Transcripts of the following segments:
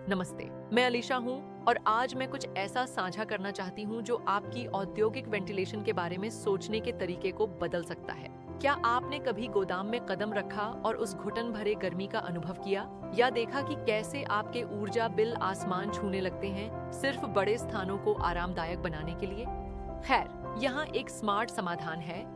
नमस्ते, मैं अलीशा हूँ और आज मैं कुछ ऐसा साझा करना चाहती हूँ जो आपकी औद्योगिक वेंटिलेशन के बारे में सोचने के तरीके को बदल सकता है। क्या आपने कभी गोदाम में कदम रखा और उस घुटन भरे गर्मी का अनुभव किया या देखा कि कैसे आपके ऊर्जा बिल आसमान छूने लगते हैं सिर्फ बड़े स्थानों को आरामदायक बनाने के लिए? खैर, यहाँ एक स्मार्ट समाधान है।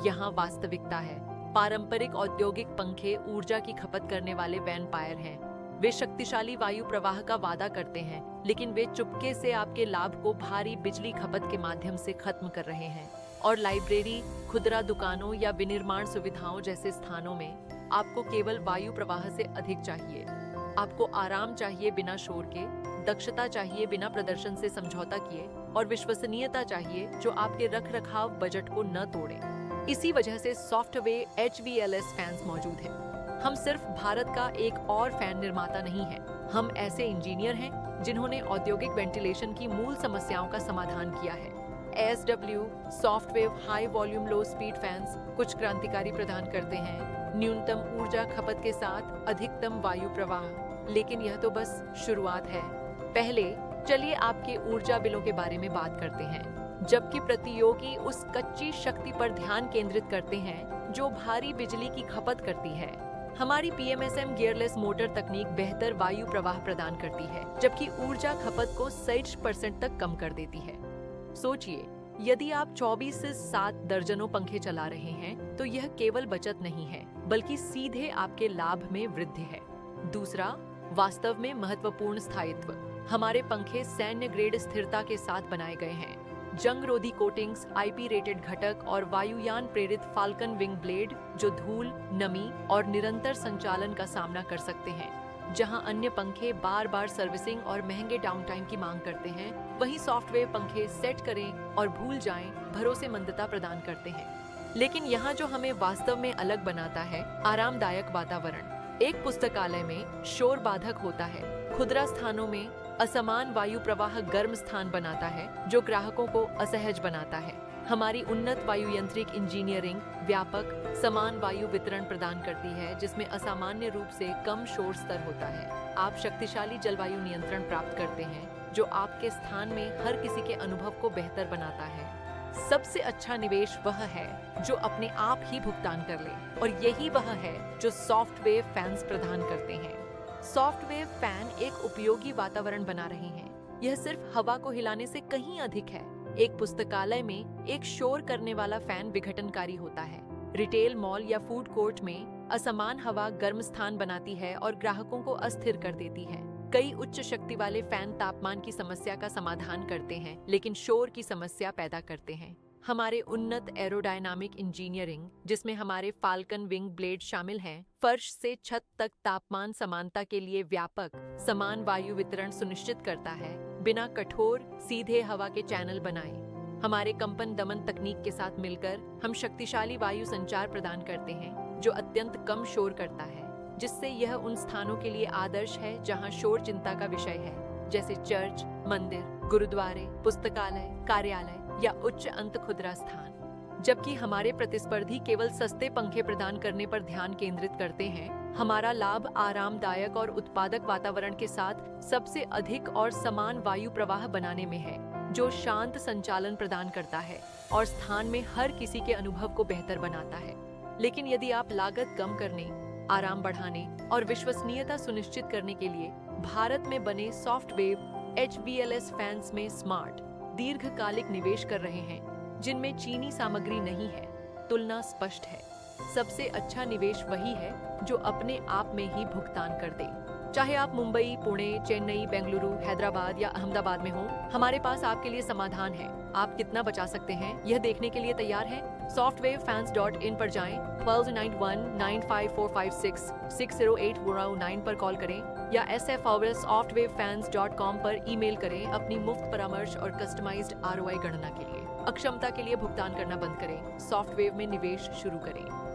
यहाँ वास्तविकता है। पारंपरिक औद्योगिक पंखे ऊर्जा की खपत करने वाले वैम्पायर हैं। वे शक्तिशाली वायु प्रवाह का वादा करते हैं, लेकिन वे चुपके से आपके लाभ को भारी बिजली खपत के माध्यम से खत्म कर रहे हैं। और लाइब्रेरी, खुदरा दुकानों या विनिर्माण सुविधाओं जैसे स्थानों में आपको केवल वायु प्रवाह से अधिक चाहिए। आपको आराम चाहिए बिना शोर के, दक्षता चाहिए बिना प्रदर्शन से समझौता किए, और विश्वसनीयता चाहिए जो आपके रखरखाव बजट को न तोड़े। इसी वजह से सॉफ्टवेयर HVLS फैंस मौजूद हैं। हम सिर्फ भारत का एक और फैन निर्माता नहीं हैं। हम ऐसे इंजीनियर हैं जिन्होंने औद्योगिक वेंटिलेशन की मूल समस्याओं का समाधान किया है। SW software high volume low speed fans कुछ क्रांतिकारी प्रदान करते हैं, न्यूनतम ऊर्जा खपत के साथ अधिकतम वायु प्रवाह। लेकिन यह तो बस शुरुआत है। पहले चलिए आपके ऊर्जा बिलों के बारे में बात करते हैं। जबकि प्रतियोगी उस कच्ची शक्ति पर ध्यान केंद्रित करते हैं जो भारी बिजली की खपत करती है, हमारी PMSM गियरलेस मोटर तकनीक बेहतर वायु प्रवाह प्रदान करती है, जबकि ऊर्जा खपत को 60% तक कम कर देती है। सोचिए, यदि आप 24 से 7 दर्जनों पंखे चला रहे हैं, तो यह केवल बचत नहीं है, बल्कि सीधे आपके लाभ में वृद्धि है। दूसरा, वास्तव में महत्वपूर्ण स्थायित्व। हमारे पंखे सैन्य ग्रेड स्थिरता के साथ बनाए गए हैं। जंग रोधी कोटिंग्स, IP रेटेड घटक और वायुयान प्रेरित फाल्कन विंग ब्लेड जो धूल, नमी और निरंतर संचालन का सामना कर सकते हैं। जहां अन्य पंखे बार बार सर्विसिंग और महंगे डाउनटाइम की मांग करते हैं, वहीं सॉफ्टवेयर पंखे सेट करें और भूल जाएं भरोसेमंदता प्रदान करते हैं। लेकिन यहाँ जो हमें वास्तव में अलग बनाता है, आरामदायक वातावरण। एक पुस्तकालय में शोर बाधक होता है, खुदरा स्थानों में असमान वायु प्रवाह गर्म स्थान बनाता है जो ग्राहकों को असहज बनाता है। हमारी उन्नत वायुयंत्रिक इंजीनियरिंग व्यापक समान वायु वितरण प्रदान करती है, जिसमें असामान्य रूप से कम शोर स्तर होता है। आप शक्तिशाली जलवायु नियंत्रण प्राप्त करते हैं जो आपके स्थान में हर किसी के अनुभव को बेहतर बनाता है। सबसे अच्छा निवेश वह है जो अपने आप ही भुगतान कर ले, और यही वह है जो सॉफ्टवेयर फैंस प्रदान करते हैं। सॉफ्टवेयर फैन एक उपयोगी वातावरण बना रहे हैं। यह सिर्फ हवा को हिलाने से कहीं अधिक है। एक पुस्तकालय में एक शोर करने वाला फैन विघटनकारी होता है। रिटेल मॉल या फूड कोर्ट में असमान हवा गर्म स्थान बनाती है और ग्राहकों को अस्थिर कर देती है। कई उच्च शक्ति वाले फैन तापमान की समस्या का समाधान करते हैं, लेकिन शोर की समस्या पैदा करते हैं। हमारे उन्नत एरोडायनामिक इंजीनियरिंग, जिसमें हमारे फाल्कन विंग ब्लेड शामिल हैं, फर्श से छत तक तापमान समानता के लिए व्यापक समान वायु वितरण सुनिश्चित करता है, बिना कठोर सीधे हवा के चैनल बनाए। हमारे कंपन दमन तकनीक के साथ मिलकर हम शक्तिशाली वायु संचार प्रदान करते हैं जो अत्यंत कम शोर करता है, जिससे यह उन स्थानों के लिए आदर्श है जहां शोर चिंता का विषय है, जैसे चर्च, मंदिर, गुरुद्वारे, पुस्तकालय, कार्यालय या उच्च अंत खुदरा स्थान। जबकि हमारे प्रतिस्पर्धी केवल सस्ते पंखे प्रदान करने पर ध्यान केंद्रित करते हैं, हमारा लाभ आरामदायक और उत्पादक वातावरण के साथ सबसे अधिक और समान वायु प्रवाह बनाने में है, जो शांत संचालन प्रदान करता है और स्थान में हर किसी के अनुभव को बेहतर बनाता है। लेकिन यदि आप लागत कम करने, आराम बढ़ाने और विश्वसनीयता सुनिश्चित करने के लिए भारत में बने सॉफ्टवेयर HVLS फैंस में स्मार्ट दीर्घकालिक निवेश कर रहे हैं, जिनमें चीनी सामग्री नहीं है, तुलना स्पष्ट है। सबसे अच्छा निवेश वही है जो अपने आप में ही भुगतान कर दे। चाहे आप मुंबई, पुणे, चेन्नई, बेंगलुरु, हैदराबाद या अहमदाबाद में हो, हमारे पास आपके लिए समाधान है। आप कितना बचा सकते हैं, यह देखने के लिए तैयार हैं? softwarefans.in पर जाएं, 1291-95456-60809 पर कॉल करें या sf@softwarefans.com पर ईमेल करें अपनी मुफ्त परामर्श और कस्टमाइज्ड ROI गणना के लिए। अक्षमता के लिए भुगतान करना बंद करें, सॉफ्टवेयर में निवेश शुरू करें।